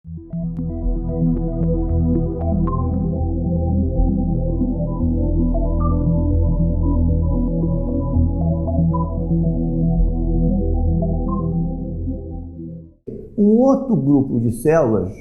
Um outro grupo de células,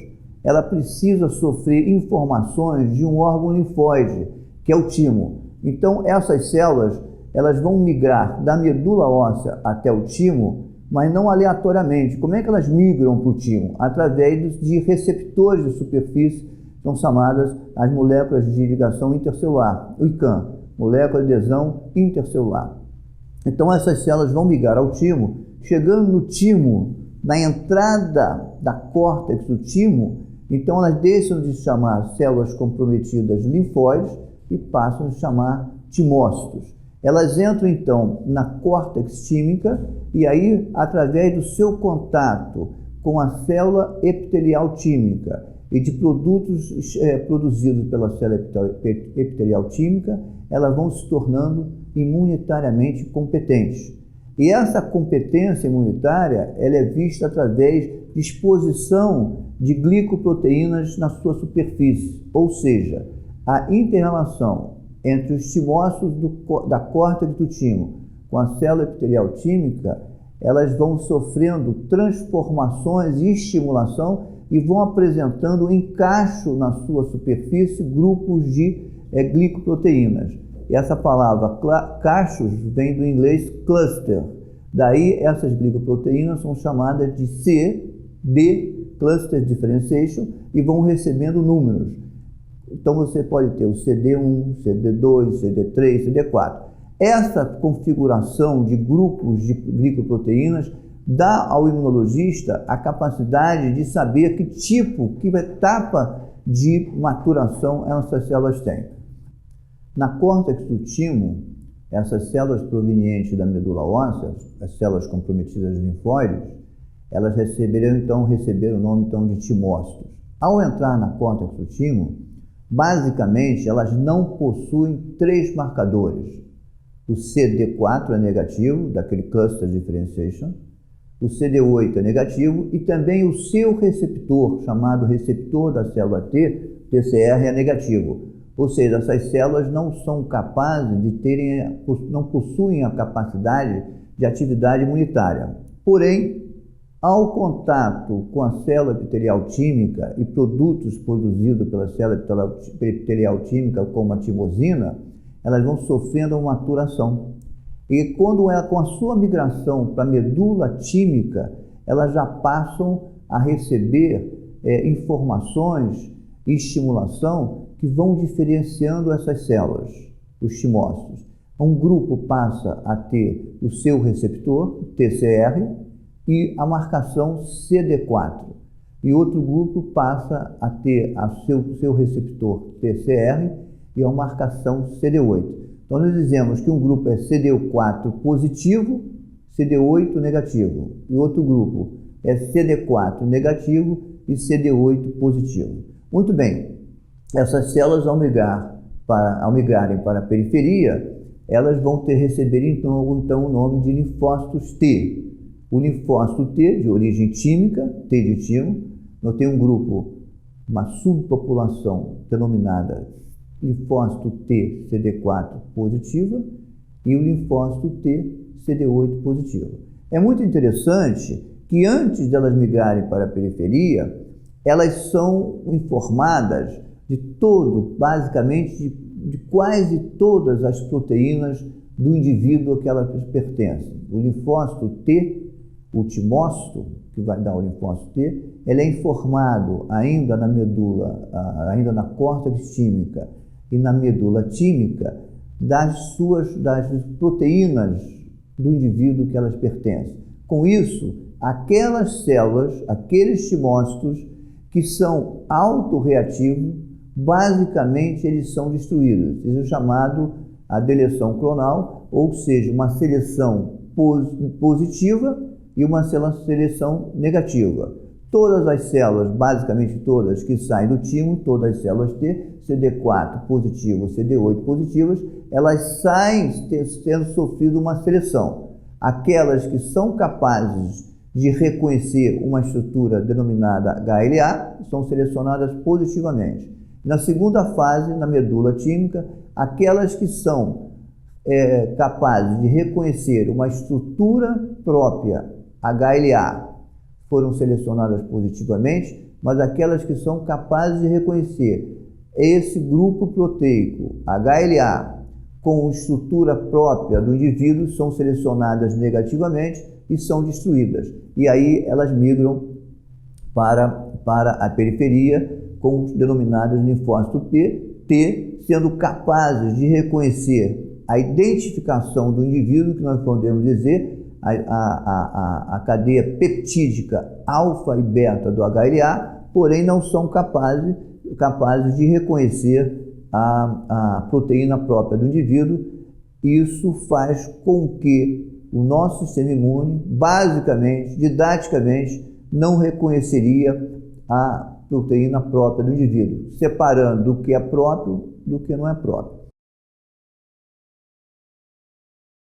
ela precisa sofrer informações de um órgão linfóide, que é o timo. Então, essas células, elas vão migrar da medula óssea até o timo, mas não aleatoriamente. Como é que elas migram para o timo? Através de receptores de superfície, são chamadas as moléculas de ligação intercelular, o ICAM, molécula de adesão intercelular. Então, essas células vão migrar ao timo, chegando no timo, na entrada da córtex do timo, então elas deixam de se chamar células comprometidas linfóides e passam a se chamar timócitos. Elas entram então na córtex tímica e aí, através do seu contato com a célula epitelial tímica e de produtos produzidos pela célula epitelial tímica, elas vão se tornando imunitariamente competentes. E essa competência imunitária, ela é vista através de exposição de glicoproteínas na sua superfície, ou seja, a inter-relação entre os timócitos da córtex do timo com a célula epitelial tímica, elas vão sofrendo transformações e estimulação e vão apresentando encaixo na sua superfície grupos de glicoproteínas. E essa palavra cachos vem do inglês cluster. Daí essas glicoproteínas são chamadas de CD, Cluster Differentiation, e vão recebendo números. Então você pode ter o CD1, CD2, CD3, CD4. Essa configuração de grupos de glicoproteínas dá ao imunologista a capacidade de saber que tipo, que etapa de maturação essas células têm. Na córtex do timo, essas células provenientes da medula óssea, as células comprometidas linfóides, elas receberam o nome então, de timócitos. Ao entrar na córtex do timo, basicamente elas não possuem três marcadores. O CD4 é negativo, daquele cluster differentiation, o CD8 é negativo e também o seu receptor, chamado receptor da célula T, TCR, é negativo. Ou seja, essas células não são capazes de não possuem a capacidade de atividade imunitária. Porém, ao contato com a célula epitelial tímica e produtos produzidos pela célula epitelial tímica, como a timosina, elas vão sofrendo uma maturação. E quando com a sua migração para a medula tímica, elas já passam a receber informações e estimulação que vão diferenciando essas células, os timócitos. Um grupo passa a ter o seu receptor, TCR, e a marcação CD4. E outro grupo passa a ter seu receptor TCR e a marcação CD8. Então, nós dizemos que um grupo é CD4 positivo, CD8 negativo. E outro grupo é CD4 negativo e CD8 positivo. Muito bem. Essas células, ao migrarem para a periferia, elas vão receber então o nome de linfócitos T. O linfócito T, de origem tímica, T de timo, nós temos um grupo, uma subpopulação denominada linfócito T CD4 positiva e o linfócito T CD8 positivo. É muito interessante que antes de elas migrarem para a periferia, elas são informadas basicamente de quase todas as proteínas do indivíduo a que elas pertencem. O linfócito T, o timócito, que vai dar o linfócito T, ele é informado ainda na medula, ainda na córtex tímica e na medula tímica das proteínas do indivíduo que elas pertencem. Com isso, aquelas células, aqueles timócitos que são autorreativos, basicamente eles são destruídos. Isso é chamado a deleção clonal, ou seja, uma seleção positiva e uma seleção negativa. Todas as células, basicamente todas que saem do timo, todas as células T, CD4 positivo, CD8 positivas, elas saem tendo sofrido uma seleção. Aquelas que são capazes de reconhecer uma estrutura denominada HLA são selecionadas positivamente. Na segunda fase, na medula tímica, aquelas que são capazes de reconhecer uma estrutura própria HLA foram selecionadas positivamente, mas aquelas que são capazes de reconhecer esse grupo proteico HLA com estrutura própria do indivíduo são selecionadas negativamente e são destruídas. E aí elas migram para a periferia com os denominados linfócitos T, sendo capazes de reconhecer a identificação do indivíduo, que nós podemos dizer a cadeia peptídica alfa e beta do HLA, porém não são capazes de reconhecer a proteína própria do indivíduo. Isso faz com que o nosso sistema imune, basicamente, didaticamente, não reconheceria a proteína própria do indivíduo, separando o que é próprio do que não é próprio.